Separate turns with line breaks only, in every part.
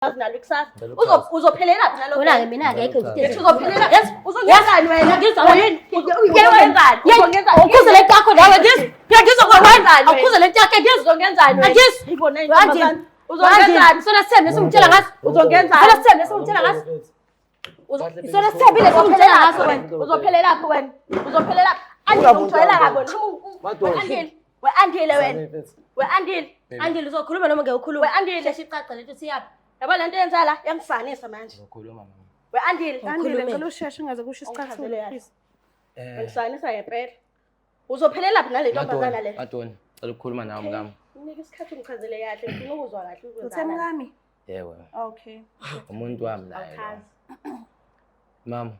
Nalo kusasa uzophelela phi nalo
Wona ke mina akekho
uzophelela uzongenzani wena
ukhuze le yakho nawe ngizokwenza ukhuze le yakho
uzongenzani
ibona intombazana uzongenzani sona sithembe simtshela ngaso
uzongenzani
sona sithembe simtshela ngaso sona sithembe simtshela ngaso wena
uzophelela phi wena uzophelela andizongitholela ngabo we-andile wena we-andile
uzokhuluma noma ngeke
we-andile
icace lethu siyaphi
yabo lento yenza la yangifanisa manje we-andile
ngicela usheshe ungaze kusho isicathulo please.
ngifanisa ngempela uzophelela phi nale ntombazana le
Madonna cela ukukhuluma nawe mngami.
unika isikhathi ungichazele kahle ngifuna ukuzwa kahle
Utheni ngami?
Yebo.
Okay.
Umuntu wami la.
awukhazi
Mama.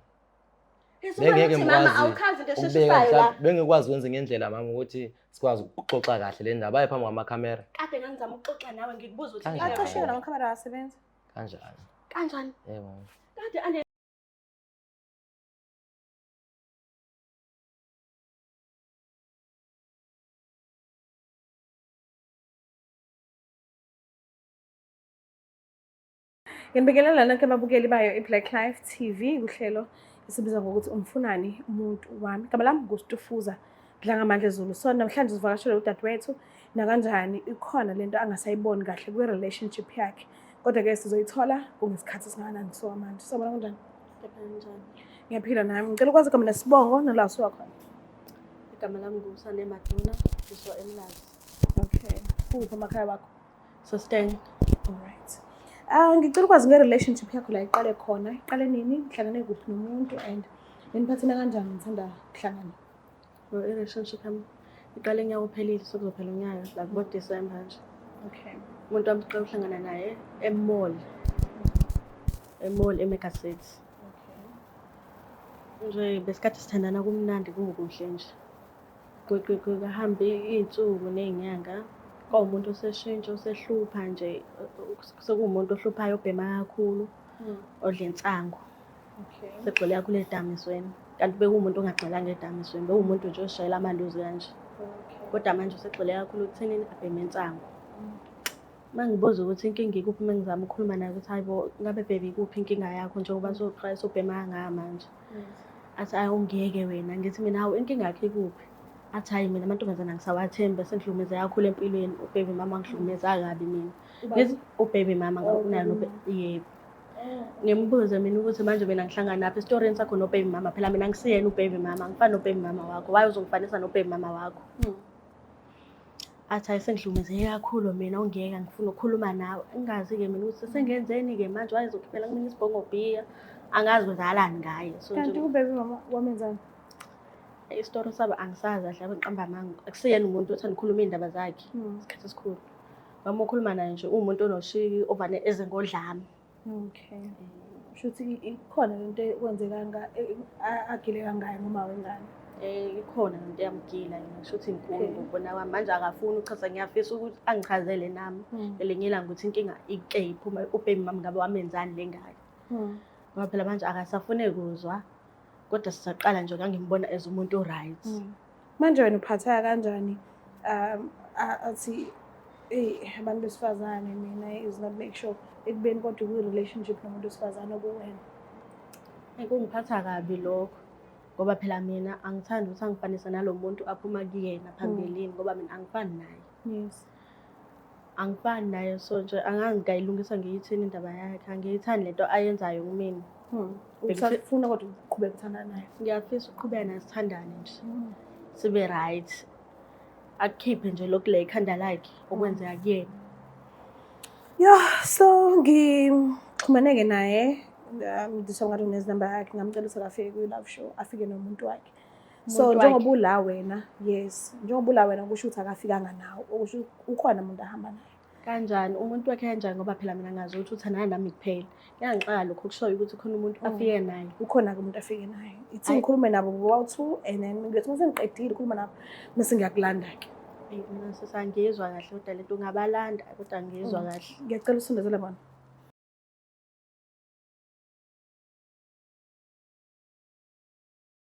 ngeke mama awukhazi into esheshisayo la
Bengikwazi ukwenza ngendlela mama ukuthi sikwazi ukuxoxa kahle le ndaba phambi kwamakhamera.
kade ngangizama ukuxoxa nawe ngikubuza ukuthi
Aqoshiwe la makhamera asebenza.
Kanjani?
kanjani
Yebo.
kade ande
Nginibingelela lonke ababukeli bayo iBlack Life TV kuhlelo esibiza ngokuthi umfunani umuntu wami. Igama lami nguStufuza Dlangamandla Zulu. So namhlanje sivakashele udadewethu nakanjani ikhona lento angasayiboni kahle kwi relationship yakhe. Kodwa ke sizoyithola kungesikhathi singanani so manje. Sabona kanjani?
kanjani
Ngiyaphila nami. Ngicela ukwazi igama lesibongo nala usuka khona.
igama lami ngusane Maduna ngisho eMlazi
Okay. Kuphi emakhaya wakho?
sustain
Alright. Ngicela ukwazi nge-relationship yakho la iqale khona. Iqale nini? Ihlangane kuphi nomuntu and niphathana kanjani ngithanda ukuhlangana?
i-relationship yami iqale nyaka uphelile sokuzophela unyaka la kubo December nje
Okay.
umuntu wami uqale uhlangana naye emall eMega City nje besikhathi sithandana kumnandi kungukuhle nje kuhambe iy'nsuku ney'nyanga kwawumuntu oseshintsha osehlupha nje sekuwumuntu ohluphayo obhema kakhulu odla insango
Okay.
segxile kakhulu edamisweni kanti bekuwumuntu ongagxilanga edamisweni bekuwumuntu nje oshayela amanduzi kanje kodwa manje usegxile kakhulu ekuthenini abheme insango mangibuza ukuthi inkinga ikuphi mengizama ukukhuluma naye ukuthi hayibo ngabe baby ikuphi inkinga yakho njengoba soqala sobhema kangaka manje athi awungeke wena ngithi mina hawu inkinga yakho ikuphi athi hayi mina amantombazana ngisawathemba sengihlukumeze kakhulu empilweni ubaby mama ngihlukumeza kabi mina ngithi ubaby mama unayo yebo ngimbuze mina ukuthi manje mina ngihlangana naphi esitorini sakho nobaby mama phela mina ngisiyena ubaby mama ngifana nobaby mama wakho waye uzongifanisa nobaby mama wakho athi hayi sengihlukumezeke kakhulu mina ungeke ngifuna ukukhuluma nawe ingazi-ke mina ukuthi sengenzeni-ke manje wayezokhiphela kumina isibhongo bhiya angazi kwenzakalani ngaye so
Kanti ubaby mama wamenzani?
isitori sabo angisazi kahle abeqamba amanga akusiyena umuntu othanda ukukhuluma iy'ndaba zakhe isikhathi esikhulu wama ukhuluma naye nje uwumuntu onoshiki ovane ezengodlami
Okay. Shuthi ikhona lento ekwenzeka agile kangayo noma wengane.
ikhona lento eyamgila yena ngisho ukuthi inkulu ngokubona kwami manje akafuni uchaza ngiyafisa ukuthi angichazele nami elinye ilanga ukuthi inkinga ike iphuma ubaby mama ngabe wamenzani le ngane ngoba phela manje akasafune kuzwa kodwa sisaqala nje ngangimbona as umuntu o-right
Manje wena uphatheka kanjani? Athi abantu besifazane mina is not make sure ekubeni kodwa kwi-relationship nomuntu wesifazane okuwena.
kungiphatha kabi lokho ngoba phela mina angithandi ukuthi angifanisa nalo muntu aphuma kuyena phambilini ngoba mina angifani naye
Yes.
angifani naye so nje angangikayilungisa ngiyithini indaba yakhe angiyithandi lento ayenzayo kumina
Usafuna kodwa uqhubeka ukuthanda naye.
ngiyafisa ukuqhubeka naye sithandane nje sibe right akukhiphe nje lokhu le ikhanda lakhe okwenzeka kuyena
So ngixhumaneke naye ngidisho ngathi unezinamba yakhe ngamcela ukuthi afike kwi-love show afike nomuntu wakhe. So njengoba ula wena njengoba ula wena kusho ukuthi akafikanga nawe okusho ukhona umuntu ahamba naye.
kanjani umuntu wakhe kanjani ngoba phela mina ngazi ukuthi uthandana nami kuphela ngiyangixaka lokho kushoyo ukuthi khona umuntu afike naye
Ukhona ke umuntu afike naye. Ithi ngikhulume nabo bowu-2 and then ngithi mase ngiqedile ukukhuluma nabo bese ngiyakulanda ke.
mina sesangizwa kahle kodwa lento ungabalanda kodwa ngizwa kahle
Ngiyacela usondezele bona.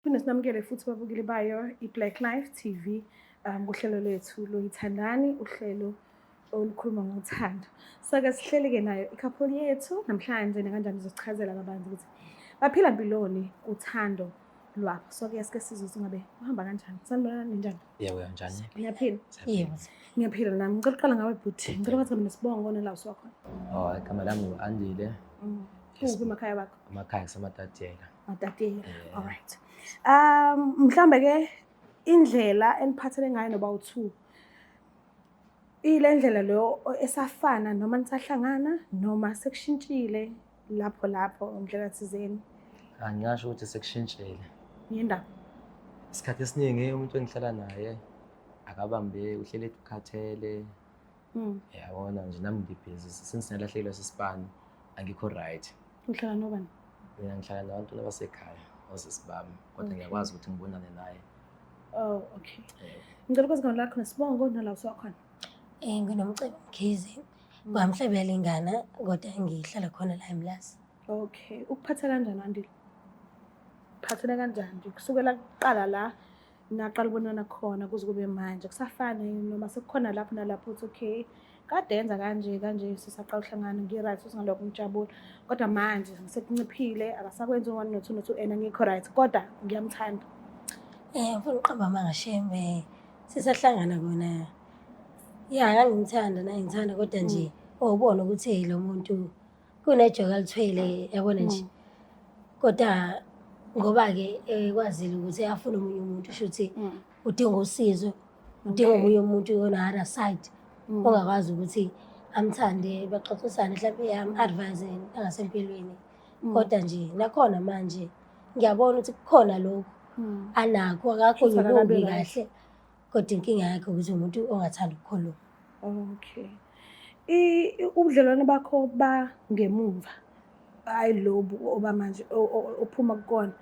Phinde sinamukele futhi babukeli bayo iBlack Life TV kuhlelo lethu loyithandani uhlelo olukhuluma ngothando. So-ke sihleli-ke nayo i-couple yethu namhlanje kanjani sizosichazela kabanzi ukuthi baphila mpiloni uthando lwabo. So-ke sike sizwe ukuthi ngabe uhamba kanjani. Sanibona ninjani?
Yebo, kanjani?
Ngiyaphila.
Yebo.
Ngiyaphila nami. Ngicela ukuqala ngawe bhuti. Ngicela ukuthi nesibongo nala usuwakhona.
Oh, igama lami ngu-Andile.
Kuphi emakhaya wakho?
Emakhaya kuseMatatiyela.
Matatiyela. All right. Mhlambe-ke indlela eniphathele ngayo noba u-2 ile ndlela leyo esafana noma nisahlangana noma sekushintshile lapho indlela thizeni.
Angingasho ukuthi sekushintshile.
Yindaba.
Isikhathi esiningi umuntu engihlala naye akabambe uhlele ukhathele. Yabona nje nami ngibhizi since nalahlekile sisibani angikho right.
Uhlala nobani?
Mina ngihlala nabantu abasekhaya osisibami kodwa ngiyakwazi ukuthi ngibonane naye.
Oh, okay. Ngicela ukwazi igama lakho nesibongo nala usuwakhona.
Nginomcebo Mkhize. Ngamhlebe yalingana kodwa ngihlala khona la eMlazi.
Okay. Ukuphatha kanjani Andile? Uphathele kanjani nje kusukela kuqala la naqala ubonana khona kuze kube manje kusafana noma sekukhona lapho nalapho uthi okay kade yenza kanje sisaqala uhlangana ngi-right usingalokho ngijabula kodwa manje sekunciphile akasakwenza u1 no2 no2 and ngikho right kodwa ngiyamthanda.
Ufuna uqamba amangashembe sisahlangana kona. Ngangimthanda naye ngithanda kodwa nje ubona ukuthi lo muntu kunejoka alithwele yabona nje. Kodwa ngoba-ke kwazile ukuthi afune omunye umuntu shuthi udinga usizo udinga omunye umuntu on-other side ongakwazi ukuthi amthande baxoxisane mhlawumbe am-advise angasempilweni. Kodwa nje nakhona manje ngiyabona ukuthi kukhona lokhu anakho akakho yilungi kahle kodwa inkinga yakhe ukuthi umuntu ongathanda ukukhuluma.
Okay. Ubudlelwane bakho ba ngemuva hayi lobu obamanje ophuma kukona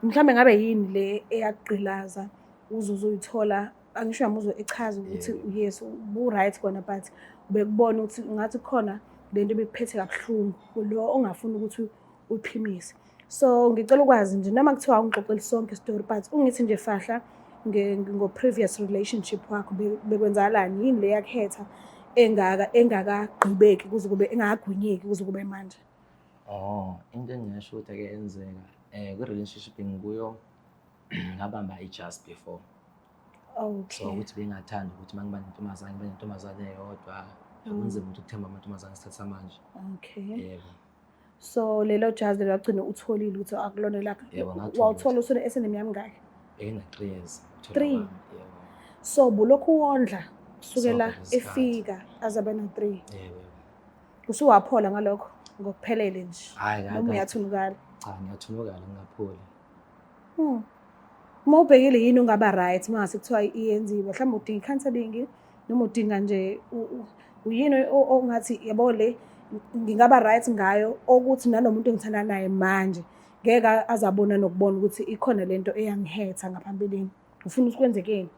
mhlambe ngabe yini le eyaqgilaza uzuyithola angisho yamuzwe echaza ukuthi yes bu right kona but ubekubona ukuthi ngathi khona lento ebephethe kabuhlungu lo ongafuni ukuthi uphimise. So ngicela ukwazi nje noma kuthiwa ungixoxele sonke story but ungithi nje fahla ngo previous relationship wakho bekwenzakalani yini le yakhetha engakagqibeki kuze kube engakagwinyeki kuze kube manje.
Into engingasho ukuthi ake enzeka kwi-relationship ngikuyo ngabamba just before.
Okay.
So ukuthi bengathanda ukuthi mangiba nentombazane ngibe nentombazane eyodwa akunzima ukuthi ukuthemba amantombazane isikhathi samanje.
Okay.
Yebo.
So lelo jazi lagcina utholile ukuthi akulona lakho. Wawuthola eseneminyaka mingaki?
3 years.
3.
Yebo.
So bulokhu wondla kusukela efika azabe na3.
Yebo.
Usuwaphola ngalokho ngokuphelele nje.
Hayi
noma uyathunukala.
Cha ngiyathunukala ngingapholi.
Uma ubhekile yini ungaba right mase kuthiwa iyenziwe mhlawumbe udinga counseling noma udinga nje uyini ongathi yabo le ngingaba right ngayo ukuthi nalomuntu engithanda naye manje ngeke azabona nokubona ukuthi ikhona lento eyangihetha ngaphambilini ufuna ukwenzekeni.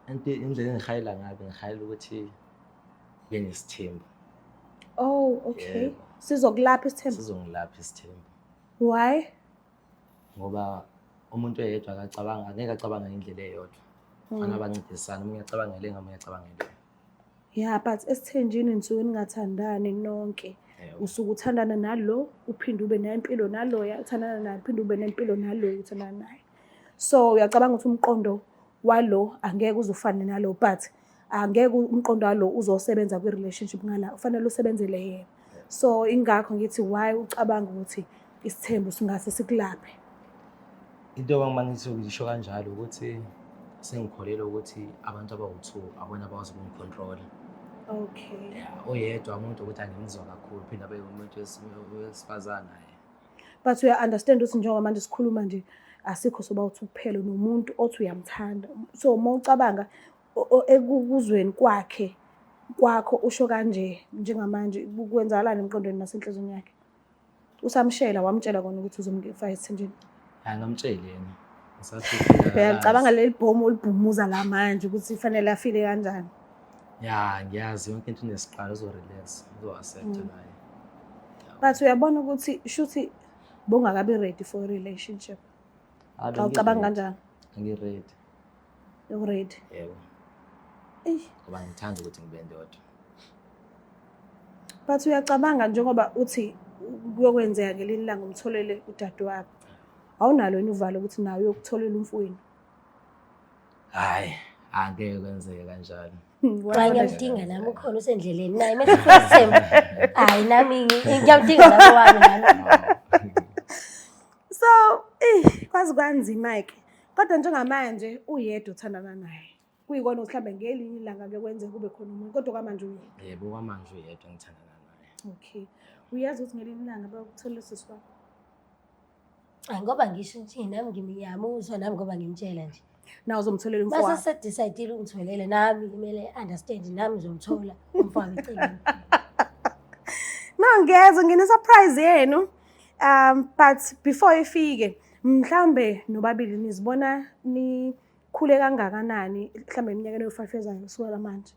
Indlela engihayela ngabe ngihayela ukuthi benesithembu.
Oh, okay. Sizokulapha isithembu.
Sizongilapha isithembu.
Why?
Ngoba umuntu oyedwa akacabanga angeke acabanga indlela eyodwa. Fana abancedisana umuntu uyacabanga le ngamunye uyacabanga le.
Yeah, but esithenjini nisuke ningathandani nonke. Usuke uthandana nalo uphinde ube nempilo nalo uthandana naye uphinde ube nempilo nalo uthandana naye. So uyacabanga ukuthi umqondo walo angeke uzufane nalo but angeke umqondo walo uzosebenza kwi-relationship ngala ufanele usebenzele yena. So ingakho ngithi why ucabanga ukuthi isithembu singase sikulaphe.
Into abangithi ngisho kanjalo ukuthi sengikholelwa ukuthi abantu abawu2 abona bakwazi ukungicontrol.
Okay.
Yeah, oyedwa umuntu ukuthi angimizwa kakhulu phinde abe umuntu wesifazana.
But uya understand ukuthi njengoba manje sikhuluma nje asikho soba uthi kuphela nomuntu othi uyamthanda. So uma ucabanga ekukuzweni kwakho usho kanje njengamanje ukwenzakalani emqondweni nasenhlizweni yakhe. Usamshela wamtshela kona ukuthi uzomfaka esithenjini.
Ngamtshela yena.
Uyacabanga leli bhomu olibhumuza la manje ukuthi ifanele afile kanjani.
Yeah, ngiyazi yonke into inesiqalo uzorelax uzoaccept naye.
But uyabona ukuthi shuthi bongakabi ready for a relationship. Awucabanga kanjani?
Angi-ready.
You ready?
Yebo. Ngoba ngithanda ukuthi ngibe ndodwa.
But uyacabanga njengoba uthi kuyokwenzeka ngelinye ilanga umtholele udadewabo. Awunalo yini uvalo ukuthi nawe uyokutholela umfowenu?
Hayi, angeke kwenzeke kanjalo.
Xa ngiyamdinga nami ukhona usendleleni naye mase kusithemba. Hayi nami ngiyamdinga nami wami nami.
So, kwazi kanzima ke. Kodwa njengamanje uyedwa uthandana naye. Kuyikona mhlawumbe ngelinye ilanga bekwenze kube khona umuntu kodwa kwamanje uyedwa.
Yebo kwamanje uyedwa ngithandana naye.
Okay. Uyazi ukuthi ngelinye ilanga bayokuthola sisi wakho.
Hayi ngoba ngisho nje nami ngimiyamuzwa nami ngoba ngimtshela nje.
Na uzomtholela umfowabo.
Mase sedecide ungitholele nami kumele understand nami ngizomthola umfowabo eceleni.
Ngiyeza ngine surprise yenu. But before ifike mhlambe nobabili nizibona nikhule kangakanani mhlambe eminyakeni yo5 ezayo suka manje.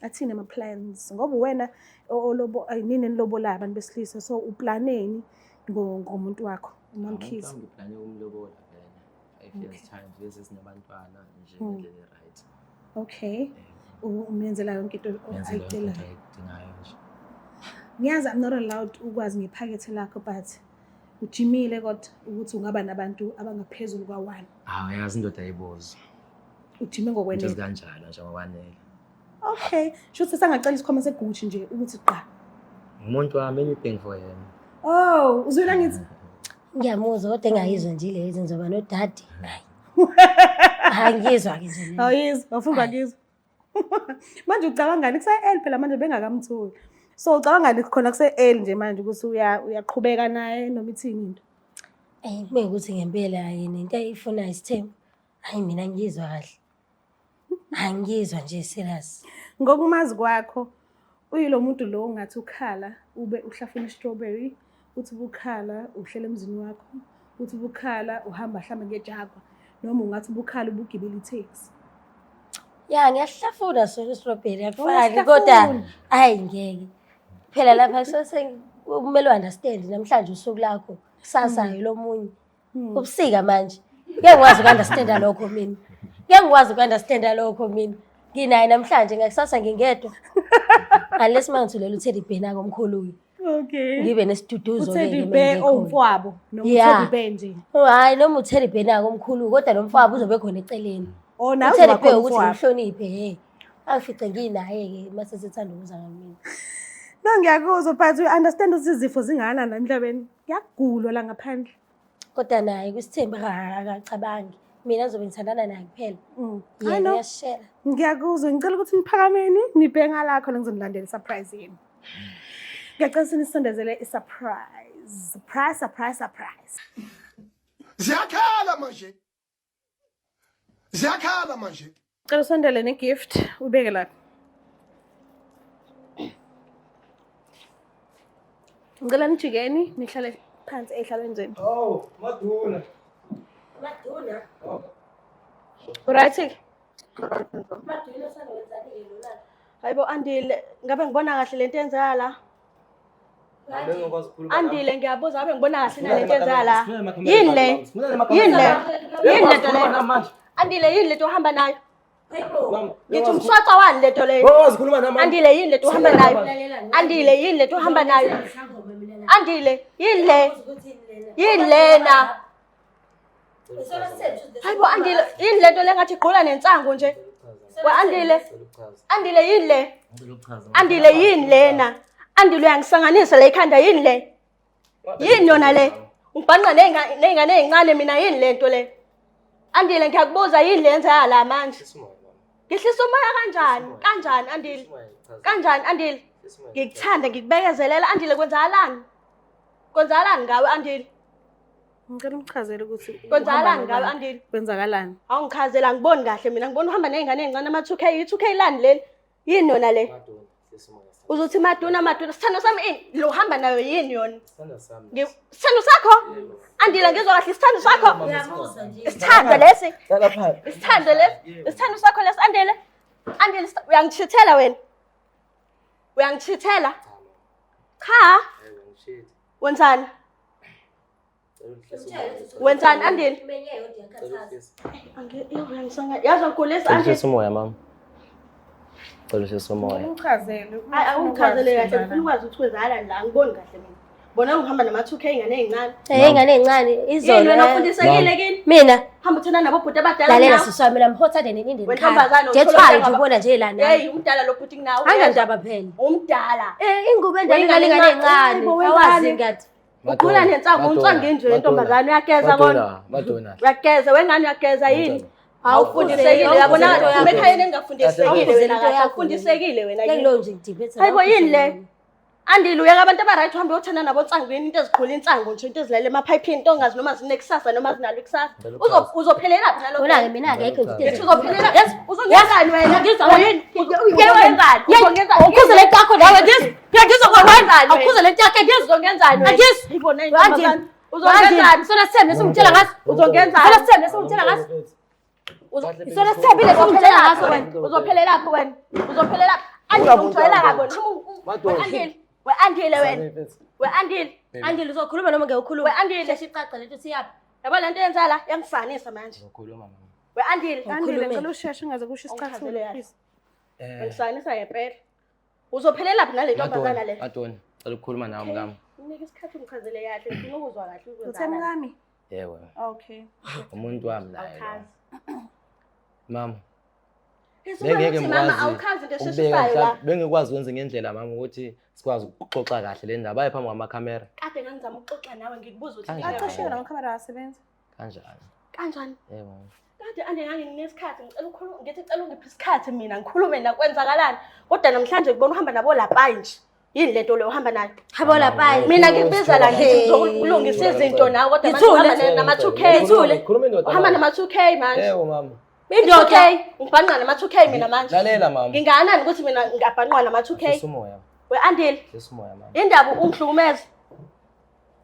Athina ama plans ngoba wena olobo nini nilobola abantu besilisa so uplaneni ngomuntu wakho uMamkhize.
Ngiplane umlobola phela. 5 years time bese sinabantwana nje ngendlela right.
Okay. Umenzela yonke into ayicela.
Dingayo nje.
Ngiyazi I'm not allowed ukwazi ngephakethe lakho but ujimile kodwa ukuthi ungaba nabantu abangaphezulu kwa1.
Hawu yazi indoda ayiboza.
Ujime ngokwenene.
Nje kanjalo nje ngokwanele.
Okay, shuthi sangacela isikhoma seguchi nje ukuthi qa.
Umuntu wami anything for him.
Oh, uzwela ngithi
Ngiyamuzwa kodwa engayizwa nje lezi ngizoba nodadi. Hayi ngizwa ke nje.
awuyizwa, awufunda ngizwa. Manje ucabanga ngani kuse-L phela manje bengakamtholi. So ucabanga ngani khona kuse-L nje manje ukuthi uyaqhubeka naye noma ithini into?
Mekuthi ngempela yini into ayifuna isithembu. Hayi mina ngizwa kahle. Angizwa nje serious.
Ngokumazi kwakho uyilo muntu lo ungathi ukhala ube uhlafuna i-strawberry, uthi ubukhala uhlela emzini wakho, uthi ubukhala uhamba mhlawumbe ngejagwa noma ungathi ubukhala ubugibela itaxi.
Ya ngiyahlafuna sona i-strawberry akufani kodwa hayi ngeke. Phela lapha kumele understand namhlanje usuku lakho kusasayo lomunye. Ubusika manje. Ngeke ngikwazi ukunderstand lokho mina. Ngeke ngikwazi ukunderstand lokho mina. Nginaye namhlanje ngakusasa ngingedwa. Unless mangitholela uTeddy Bear nako omkhulu.
Okay.
Ngibe nesiduduzo ke
uTeddy Bear omfowabo noma uTeddy Bear nje.
Hayi noma uTeddy Bear nako omkhulu kodwa lo mfowabo uzobe khona eceleni.
Oh nawe
uTeddy Bear ukuthi
umfowabo.
ngihloniphe angifice nginaye ke mase sithanda ukuza ngamina.
No ngiyakuzwa but you understand ukuthi izifo zingana la emhlabeni. Ngiyagulwa la ngaphandle.
Kodwa naye kusithemba akacabangi. Mina ngizobe ngithandana naye kuphela.
Yena
uyashare.
Ngiyakuzwa ngicela ukuthi niphakameni nibhenga lakho ngizonilandela surprise yini. Ngiyacela sinisondezele i-surprise. Surprise.
Ziyakhala manje.
Ngicela usondele ne-gift ubeke lapha. Ngicela nijikeni nihlale phansi ehlalweni zenu.
Oh, Maduna.
Maduna.
Right.
Maduna sanowenzani ke lona?
Hayibo Andile, ngabe ngibona kahle lento enzala la? Andile ngiyabuza ngabe ngibona kahle na lento enzala la? Yini le? Yini lento le? Andile yini lento uhamba nayo? Ngithi umswaca wani lento le? Andile yini lento uhamba nayo? Andile yini lento uhamba nayo? Andile yini le? Yini lena? Hayibo Andile yini lento le ngathi igqula nensangu nje? Andile yini le? Andile yini lena? Andile uyangisanganisa la ikhanda yini le? Yini yona le? Ngibhanqa ney'ngane ey'ncane mina yini lento le? Andile ngiyakubuza yini le yenza la manje? Ngihlisa umoya kanjani? Kanjani Andile? Kanjani Andile? Ngikuthanda ngikubekezelela Andile kwenzakalani? Kwenzakalani ngawe Andile?
Ngicela ungichazele ukuthi
Kwenzakalani ngawe Andile?
kwenzakalani?
Awungichazela ngiboni kahle mina ngibona uhamba ney'ngane ey'ncane ama-2K, i-2K lani leli? Yini yona le? Uzothi Maduna sithando sami ini? Lo uhamba nayo yini yona? Isithando sakho? Andile ngizwa kahle isithando sakho? Isithando lesi? Isithando lesi? Isithando sakho lesi Andile? Andile uyangichithela wena? Uyangichithela? Cha? Wenzani? Wenzani Andile? Yazi ngigulisa Andile.
Umoya mama. Cela uSesomoya.
Ungichazele.
Awungichazele kahle ngifuna ukwazi ukuthi kwenzakalani la angiboni kahle mina. Bona ngihamba nama-2K ingane ezincane.
Ingane encane
Yini
izolo.
wena ufundisekile kini?
Mina
Hamba uthanda nabo bhuti abadala.
lalela siswa mina mhothade nenindeni.
Wentombazane
Jethwayo nje ubona nje lana.
Hey umdala lo bhuti kunawo.
Angandaba phela.
Umdala.
Ingubo endala ingane encane. Awazi ngathi.
Ukhula nensangu unsangu nje intombazane uyageza bona.
Madonna.
Uyageza wengane uyageza yini? Awufundisekile yabona ekhayeni engafundisekile wena awufundisekile wena yini?
Ngelo nje ngidiphethe.
Hayibo yini le? Andile uyaka abantu abaright uhambe uyothanda nabo nsangweni into ezikhula insangu nje into ezilele emaphayiphini into ongazi noma zinekusasa noma zinalo ikusasa. Uzophelela phi nalokho?
Wona ke mina akekho ngidiphethe.
Uzophelela. Uzongenzani wena? Yini? Uzongenzani? Uzongenzani?
Ukhuze le yakho nawe ngizwe.
Uzongenzani?
Ukhuze le yakho ngizwe.
Uzongenzani wena?
Ngizwe.
Ibona intombazane.
Uzongenzani? Sona sithembe somtshela ngaso.
Uzongenzani?
Sona sithembe somtshela ngaso. Sona sithembile somtshela ngaso wena.
Uzophelela phi wena? Uzophelela phi? Andile ungijwayela kabi wena. Andile. We-Andile wena. We-Andile.
Andile uzokhuluma noma ngeke ukhulume.
We-Andile
Shiqaqa lethu siyaphi?
yabo lento yenza la yangisanisa manje.
Uzokhuluma mama.
We-Andile.
Andile ngicela usheshe ungaze kusho isikhathi please.
Yangisanisa ngempela. Uzophelela phi nale ntombazana le?
Madonna. Cela ukukhuluma nawe mngami.
Unika isikhathi umchazele kahle ngifuna ukuzwa kahle
Uthe
ukwenzani.
mngami?
Yebo.
Okay.
Umuntu wami la.
Awukhazi.
Mama.
Bengeke mama awukhazi into esheshisayo la.
Bengikwazi ukwenza ngendlela mama ukuthi sikwazi ukuxoxa kahle le ndaba ayi phambi kwamakhamera.
Kade ngangizama ukuxoxa nawe ngikubuza ukuthi
Aqasheke namakhamera asebenza.
Kanjani?
kanjani?
Yebo.
Kade ande nginesikhathi ngicela ukukhuluma ngithi cela ungiphe isikhathi mina ngikhulume la kwenzakalani. Kodwa namhlanje ngibona uhamba nabo lapha nje. Yini lento le uhamba nayo?
Habo lapha.
Mina ngikubiza la ngithi ngizokulungisa izinto nawe kodwa manje uhamba nama-2K.
Ithule.
Uhamba nama-2K manje.
Yebo mama.
Indoda ngibhanqa nama-2K mina manje.
Lalela mama.
Nginganani ukuthi mina ngiyabhanqa nama-2K?
Sisumoya.
We-Andile.
Sisumoya mama.
Indaba ungihlukumeza.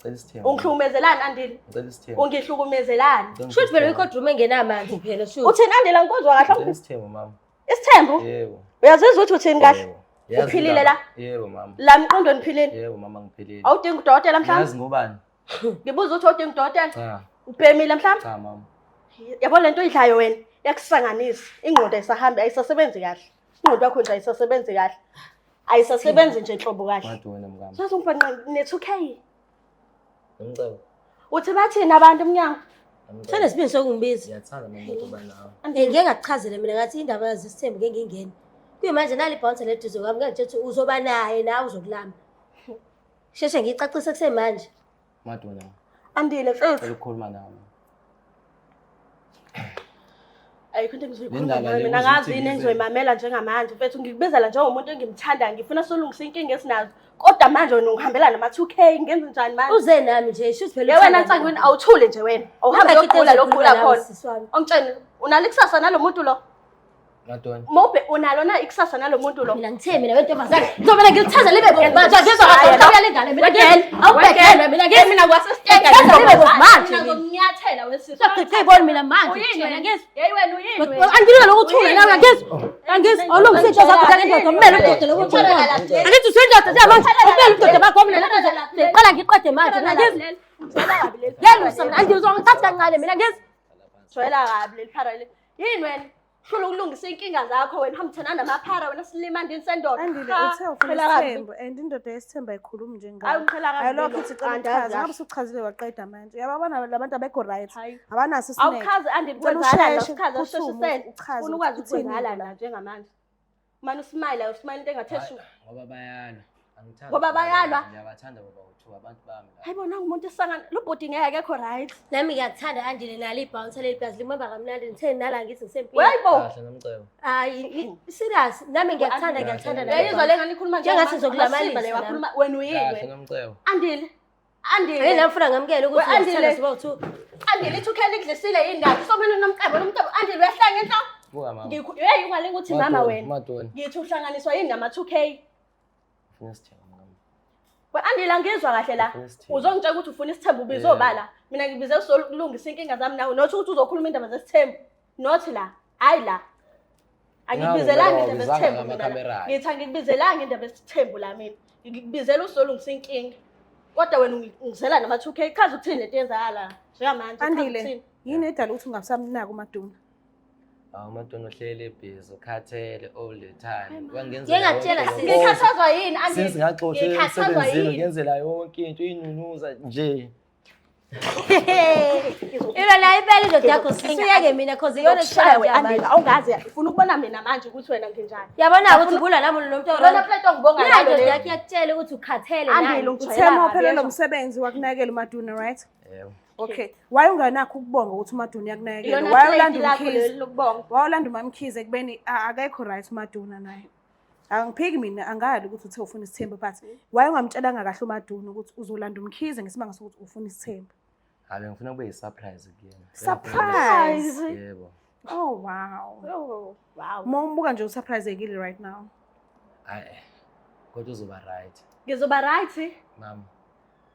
Cela isithembu.
Ungihlukumezelani Andile?
Cela isithembu.
Ungihlukumezelani?
Shuthi phela ikodroom engenamanzi phela shuthi.
Uthini Andile ngikuzwa kahle?
Cela isithembu mama.
Isithembu?
Yebo.
Uyazizwa ukuthi uthini kahle? Uphilile la?
Yebo mama.
La mqondweni uphilile?
Yebo mama ngiphilile.
Awudingi udokotela mhlawumbe?
Yazi ngobani?
Ngibuza ukuthi awudingi udokotela?
Cha.
Ubhemile mhlawumbe?
Cha mama.
Yabo lento oyidlayo wena yakusanganisa. Ingqondo ayisahambi ayisasebenzi kahle. Ingqondo yakho nje ayisasebenzi kahle. Ayisasebenzi nje nhlobo kahle.
Madonna mngami.
Sathi ungibhanqa ne-2K.
Ngicela.
Uthi bathini abantu emnyango?
Sene sibini sokungibiza.
Ngiyathanda mama ukuba nawe.
Ngeke ngakuchazela mina ngathi indaba yazo isithembu ngeke ngingene. Kuyimanje nali bounce leduzo kwami ngeke ngithi uzoba naye nawe uzokulama. Sheshe ngicacise kusemanje.
Madonna.
Andile
Cela
mfethu.
ukukhuluma nawe.
Ayikho into
Indaba
engizoyikhuluma
le
mina
uzuthi
ngazi yini
ngize.
engizoyimamela njengamanje mfethu ngikubizela njengomuntu engimthanda ngifuna solungisa inkinga esinazo kodwa manje wena ungihambela nama-2K ngenze njani manje?
Uze nami nje shuthi phela.
Ye wena nsangweni awuthule nje wena awuhambe uyogula lokugula khona. Ongitshela unalo ikusasa nalo muntu lo?
Madonna.
Mobe unalo na ikusasa nalo muntu lo?
Mina ngithe mina wentombazane ngizobela ngilithaza libe bomanje ngizwa ngathi lengane mina ngeke awubhekela mina ngeke
mina kwasesiteka
libe bomanje
ngizomnyathela wesifo.
Saqhibona mina manje
Uyini
mina
wena
ngizwa
yeyi wena uyini wena?
angililo lokuthula nawe ngizwa angizwa awulungise into zakho kanti kumele uqede lokuthula angithi usendoda njengamanje kumele uqede bakho mina ngiqala ngiqede manje mina ngizwa yena usamna angizongithatha kancane mina ngizwa
Jwayela kabi leli phara le. Yini wena? Hlula ukulungisa inkinga zakho wena hamthana namaphara wena silimandini sendoda.
Andile uthe ufuna isithembu and indoda yesithembu ayikhulumi njengawe.
Hayi ngiphela kabi.
Ayilokho ithi cela uchaze. Ngabe usuchazile waqeda manje. Yababona labantu abekho right. Abanaso isineke.
Awukhazi Andile
Cela
kwenzala
usheshe,
usikhaze
uphusume,
usheshe
uchaze
ufuna ukwazi
ukuthi uthini
ukwenzala
indaba.
la njengamanje. Manje usmile usmile into engatheshu.
Ngoba bayalwa. Angithandi.
Ngoba bayalwa?
Ngiyabathanda baba uthu abantu bami la.
Hayibona umuntu esangana lo body ngeke akekho right.
nami ngiyakuthanda Andile nalo ibhounce leli bhazi limamba kamnandi ngithe nala ngithi ngisempini
Weyibo.
Kahle nomcebo.
hayi serious nami ngiyakuthanda
Yayizwa lenga nikhuluma nje.
Njengathi ngizokulalisa
le wakhuluma wena uyini
Kahle
wena?
nomcebo.
Andile.
hayi
Andile.
nafuna ngamukela ukuthi
We-Andile.
ngiyasithanda siba uthu
Andile ithukele kudlisile yini ngathi somena nomcebo Andile uyahlanga enhla.
Buka mama.
Hey ungalinga ukuthi mama wena.
Madonna.
Ngithi uhlanganiswa yini nama-2K.
Ufuna isithembu mngami.
We-Andile angizwa kahle la.
Ufuna isithembu.
Uzongitshela ukuthi ufuna isithembu ubizobala. Mina ngibize ukulungisa inkinga zami nawe. Nothi ukuthi uzokhuluma indaba zesithembu. Nothi la. Hayi la. Angikubizelanga indaba zesithembu mina. Ngithi angikubizelanga indaba zesithembu la mina. Ngikubizela usolungisa inkinga. Kodwa wena ungizela nama-2K. Chaza ukuthini lento yenzakala njengamanje.
Andile yini edala ukuthi ungasamnaki uMaduna?
Amaduna ohlele busy, ukhathele all the time.
Ngeke ngatshela sisi.
Ngikhathazwa yini andi?
Since ngaxoxa
Ngikhathazwa
emsebenzini
yini?
ngenzela yonke into inunuza nje.
Ibe la ibele ndoda yakho sisuyeke mina cause iyona
Shawe
ekushaya
andi awungazi ufuna ukubona mina manje ukuthi wena nginjani.
Yabona ukuthi kula nami nomuntu
Lona
orona.
plate ngibonga
Nalo
ngalo
ndoda
le.
yakho yakutshela ukuthi ukhathele
Andile
nani.
Uthema uphelele
ngijwayela.
umsebenzi wakunakela uMaduna, right?
Yebo.
Okay. Why unganakho ukubonga ukuthi uMaduna yakunakela?
Lona
Why
plate
ulanda
lakho
umkhize?
leli lokubonga.
Why ulanda uMamkhize ekubeni akekho right uMaduna naye? Angiphiki mina angali ukuthi uthe ufuna isithembu but why ungamtshelanga kahle uMaduna ukuthi uzolanda umkhize ngesimanga sokuthi ufuna isithembu?
Habe ngifuna kube yisurprise kuyena.
Surprise.
Yebo.
Oh wow.
Oh, wow.
Mawumbuka nje usurpriseekile right now.
Hayi. Kodwa uzoba right.
Ngizoba right.
Mama.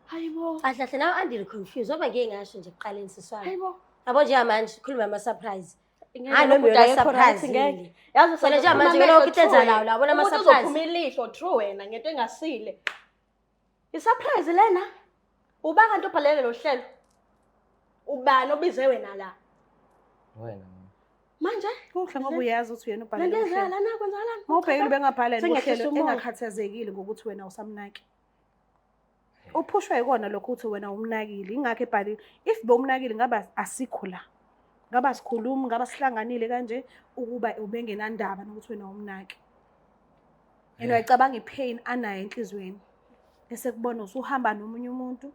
Hayibo.
Ahlahle nawe andile confused ngoba ngeke ngasho nje ekuqaleni siswana.
Hayibo.
Yabo nje manje khuluma ama surprise.
Hayi noma
surprise
ngeke. Yazi
Wena nje manje wena ukuthenza lawo labona ama surprise.
Uzophuma ilihlo true wena ngento engasile. I-surprise lena. Uba kanti ubhalele lo hlelo. Ubani obize wena la?
Wena mama.
Manje
Kuhle ngoba uyazi ukuthi uyena ubhalele uhlelo.
lentezela na kwenzakalani?
Mawubhekile bengabhaleni
Sengehlisa
uhlelo
umoya.
engakhathazekile ngokuthi wena usamnaki. Uphushwa ikona lokho uthi wena umnakile ingakho ebhalile. If bomnakile ngaba asikho la. Ngaba sikhuluma ngaba sihlanganile kanje ukuba ubengenandaba nokuthi wena umnaki. Yena uyacabanga ipain anayo enhlizweni. Bese kubona usuhamba nomunye umuntu.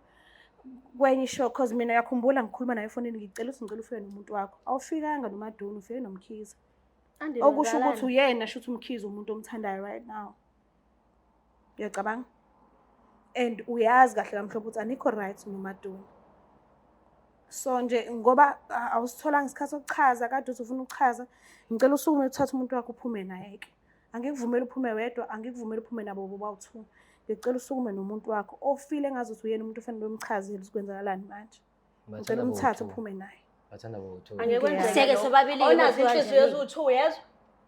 Kwenye show cause mina yakhumbula ngikhuluma naye efonini ngicela ukuthi ngicela ufike nomuntu wakho. Awufikanga noMaduna ufike nomkhize. Okusho ukuthi uyena shothi umkhize umuntu omthandayo right now. Uyacabanga? And uyazi kahle kamhlophe ukuthi anikho right noMaduna. So nje ngoba awusitholanga isikhathi sokuchaza kade uthi ufuna ukuchaza ngicela usukume uthathe umuntu wakho uphume naye ke. Angikuvumela uphume wedwa, angikuvumela uphume nabo bobawu2. Ngicela usukume nomuntu wakho ofile ngazi ukuthi uyena umuntu ofanele umchazele ukwenzakalani manje. Ngicela umthathe uphume naye.
Bathanda bo2.
Angekwenza.
Seke sobabili
Onazi inhliziyo ezu2 yezwa?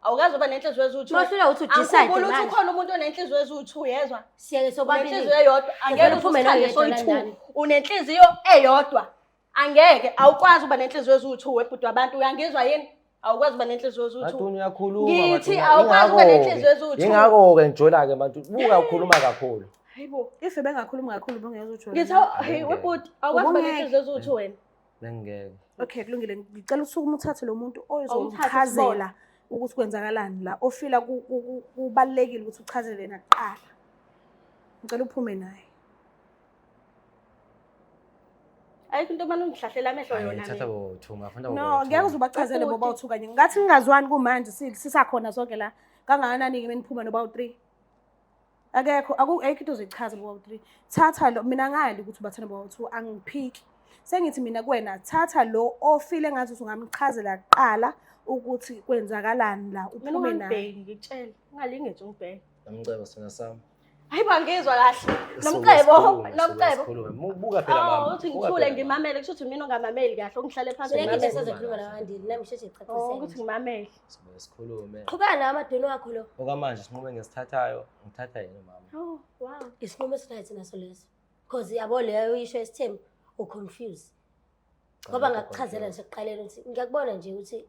Awukazi uba nenhliziyo ezu2.
Mohlula uthi decide
Angikubona ukuthi
manje.
ukhona umuntu onenhliziyo ezu2 yezwa?
Siyeke sobabili.
Unenhliziyo eyodwa. Angeke
uphume
uphume
nayo
nayo
yedwa
soyi2.
landani.
Unenhliziyo eyodwa. Angeke awukwazi uba nenhliziyo ezu2 webhudu abantu uyangizwa yini? Awukwazi uba nenhliziyo ezu2.
Maduna uyakhuluma
Ngithi awukwazi uba nenhliziyo ezu2.
Ingakho ke ngijola ke bantu buka ukhuluma kakhulu.
Hayibo.
If bengakhuluma kakhulu bengeza ujola.
Ngithi hey webhudu awukwazi uba nenhliziyo ezu2 wena.
Bengeke.
Okay kulungile ngicela usukume uthathe lo muntu
Awumthathe
ozomchazela ukuthi kwenzakalani la ofila kubalekile ukuthi uchazele yena kuqala. Ngicela uphume naye.
Ayikho into manje ungihlahlela amehlo yona
Ngithatha
mina.
bo2 ngafunda
No, ngeke uzubachazele bobawu2 kanye. Ngathi ngingazwani kumanje sisakhona sonke la. Kangakanani ke meniphuma nobawu3. Akekho ayikho into ozoyichaza bobawu3. Thatha lo mina ngali ukuthi ubathana bobawu2 angiphiki. Sengithi mina kuwena thatha lo ofile ngathi ungamchazela kuqala ukuthi kwenzakalani la
Mina
uphume naye.
ungangibheki ngitshela. Ungalinge nje ungibheke.
Namcebo sina sami.
Hayibo angizwa kahle. Nomcebo, nomcebo.
Khuluma. Buka phela mama.
Uthi ngithule ngimamele kusho ukuthi mina ungamameli kahle ungihlale phansi
Ngeke
ngimamele.
ngisezokhuluma nawandile nami sheshe
Ukuthi
ichaphise.
ngimamele.
Sikhulume.
Qhubeka nawe amaduna wakho lo.
Okamanje sinqume ngesithathayo, ngithatha yena mama.
Oh, wow.
Isinqumo esinathi naso leso. Cause yabo leyo isho isithembu uconfuse. Ngoba ngakuchazela nje ekuqaleni ukuthi ngiyakubona nje ukuthi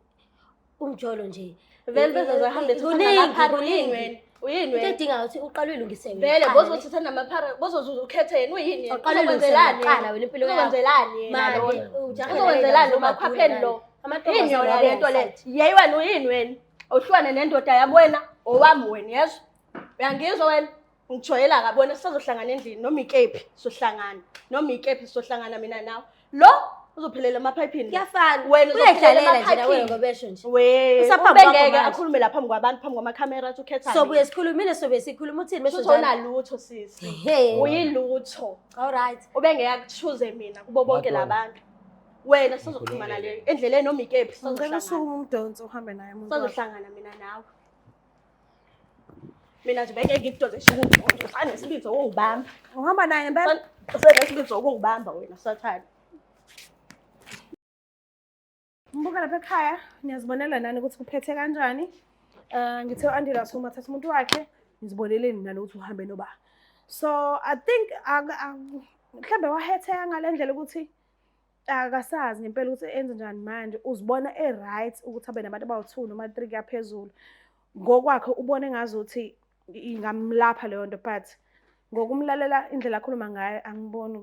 umjolo nje
Vele bezohamba ethutha uyini wena? Uyini
into
wena?
edinga ukuthi uqale ulungisele.
Vele bozothitha namaphara bozozuza ukhethe yena uyini?
Uqale
Uzokwenzelani
ulungisele
yena?
wena impilo yakho.
Uzokwenzelani yena
Manje
lona?
ujaha
Uzokwenzelani umakhwapheni lo? Yini yona lento le? Yeyi wena uyini wena? Awuhlwane nendoda yami wena owami wena yezwa? Uyangizwa wena? Ngijwayela kabi wena sizohlangana endlini noma ikephi sohlangana. Noma ikephi sohlangana mina nawe. Lo uzophelela emaphayiphini.
Kuyafana.
Wena
Uyadlalela nje nawe ngobesho nje.
We
Usaphambi kwakho
ubengeke
manje.
akhulume la phambi kwabantu phambi kwamakhamera athi ukhetha.
Sobuye sikhulumile sobe sikhuluma uthini bese
Usho unalutho sisi.
Hey.
Uyilutho.
All right.
Ubengeke akuchuze mina kubo bonke labantu. Wena sizokhuluma le endleleni noma ikephi
Ngicela
sizohlangana.
usukume umdonso uhambe naye umuntu wakho.
Sizohlangana mina nawe. Mina nje bengeke ngikudoze shukudonso. Fane sibizo ungibamba.
Uhamba naye mbele.
Fane sibizo ungibamba wena sathana.
Mbuka lapha ekhaya niyazibonela nani ukuthi kuphethe kanjani. Ngithe Andile asuma thatha umuntu wakhe ngiziboneleni nalokuthi uhambe noba. So I think mhlambe wahetheka ngalendlela ukuthi akasazi ngempela ukuthi enze njani manje. Uzibona e-right ukuthi abe nabantu abawu-2 noma 3 kuya phezulu. Ngokwakhe ubone engazuthi ingamlapha leyo nto, but ngokumlalela indlela akhuluma ngayo angiboni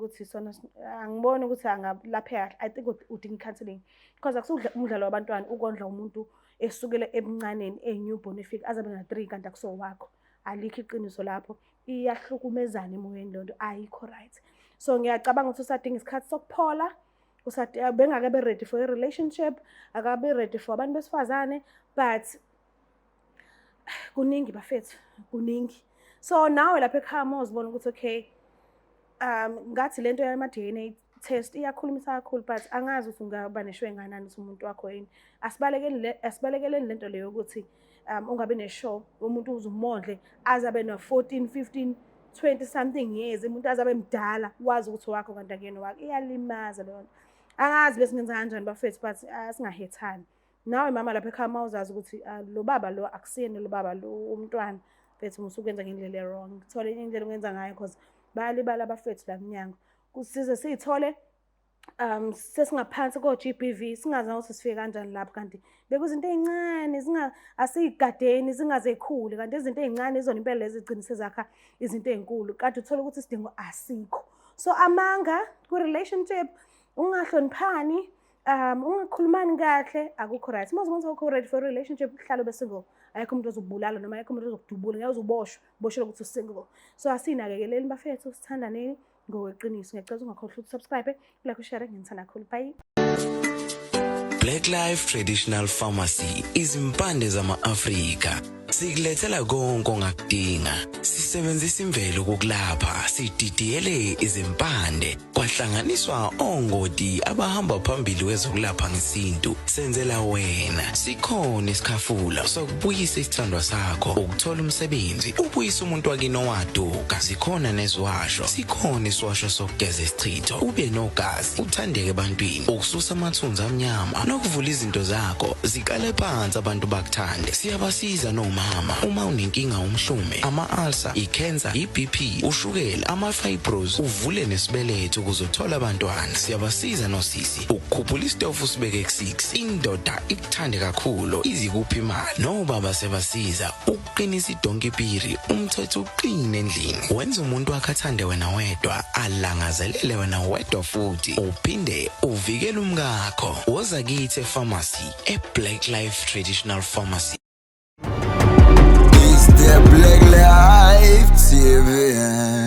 ukuthi angalapheka. I think udinga counseling because akusudla umdlalo wabantwana ukondla umuntu esukele ebuncaneni e-newborn efika azabe na-3 kanti akusowakho. Alikho iqiniso lapho. Iyahlukumezana emoyeni leyo nto, ayikho right. So ngiyacabanga ukuthi usadinga isikhathi sokuphola, bengakabe ready for a relationship, akabe ready for abantu besifazane, but kuningi bafethu, kuningi. So nawe lapha ekhaya uzibona ukuthi okay, ngathi lento yama-DNA test iyakhulumisa kakhulu, but angazi ukuthi ungaba neshwe nganani umuntu wakho yini. Asibalekeleni lento leyo ukuthi ungabe neshow umuntu uzumondle azabe no-14, 15, 20 something years, umuntu azabe mdala wazi ukuthi wakho kanti akuyena wakho. Iyalimaza leyo nto. Angazi besingenza kanjani bafethu, but singahethani. Nawe mama lapha ekhaya uzazi ukuthi lo baba lo akusiyena lo baba lo umntwana bethu musukwenza ngendlela wrong. Thole indlela ongenza ngayo because bayalibala abafethu la minyango. Kusize siyithole sesingaphansi ko-GBV, singazi ukuthi sifike kanjani lapho kanti bekuzinto ezincane asiyigadeni zingazekhulu, kanti izinto ezincane izona impela lezi zigcina sezakha izinto ezinkulu. Kanti uthola ukuthi isidingo asikho. So amanga ku-relationship, ungahloniphani, ungakhulumani kahle, akukho right. Mawuzibona ukuthi ready for a relationship, uhlale ube single. Ayikho umuntu ozokubulala noma ayikho umuntu ozokudubula, ngeke uzoboshwe ukuthi usingle. So asinakekeleni bafethu, sithandaneni ngokweqiniso. Ngiyacela ungakhohlwa ukusubscribe, like, ushare, ngithanda kakhulu. Bye.
Black Life Traditional Pharmacy izimpande zama-Afrika. Sikulethela konke ongakudinga. Sisebenzisa imvelo kokulapha, sididiyele izimpande, kwahlanganiswa ongoti abahamba phambili wezokulapha ngesintu. Senzela wena, sikhona isikhafula sokubuyisa isithandwa sakho, ukuthola umsebenzi, ubuyisa umuntu wakini owaduka. Sikhona nezwasho, sikhona iswasho sokugeza isichitho, ube nogazi, uthandeke ebantwini, ukususa amathunzi amnyama, nokuvula izinto zakho zikale phansi abantu bakuthande. Siyabasiza noma uma unenkinga umhlume, ama-ulcer, i-cancer, i-BP, ushukela, ama-fibros, uvule nesibeletho ukuzothola abantwana. Siyabasiza nosisi ukukhuphula isitofu sibeke ku-6, indoda ikuthande kakhulu izikuphi imali. Nobaba sebasiza ukuqinisa idonkipiri, umthetho uqine endlini. Wenza umuntu wakhe athande wena wedwa, alangazelele wena wedwa futhi, uphinde uvikele umkakho. Woza kithi epharmacy, e-Black Life Traditional Pharmacy.
The Black Life TV.